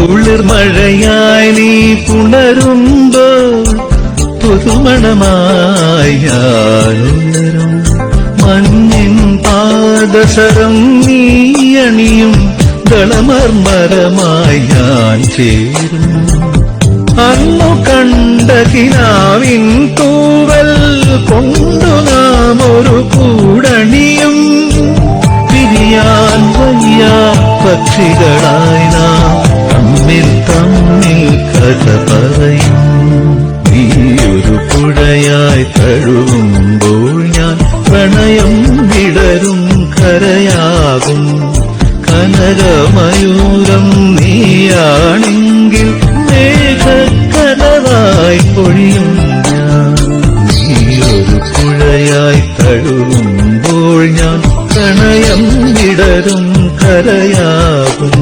കുളിർമഴയായി നീ പുണരുമ്പോൾ പുതുമണമായി ഞാനുണരും. മഞ്ഞിൻ പാദസരം നീ അണിയും ദളമർമരമായി ഞാൻ ചേരും. അന്നു കണ്ട കിനാവിൻ തൂവൽ കൊണ്ടു നാം ഒരു കൂടണിയും. പിരിയാൻ വയ്യ പക്ഷികളായി നാം തമ്മിൽ തമ്മിൽ കഥ പറയും. നീയൊരു പുഴയായി തഴുകുമ്പോൾ ഞാൻ പ്രണയം വിടരും കരയാകും. കനകമയൂരം നീയാണെങ്കിൽ മേഘക്കനവായി പൊഴിയും ഞാൻ. നീയൊരു പുഴയായി തഴുകുമ്പോൾ ഞാൻ പ്രണയം വിടരും കരയാകും.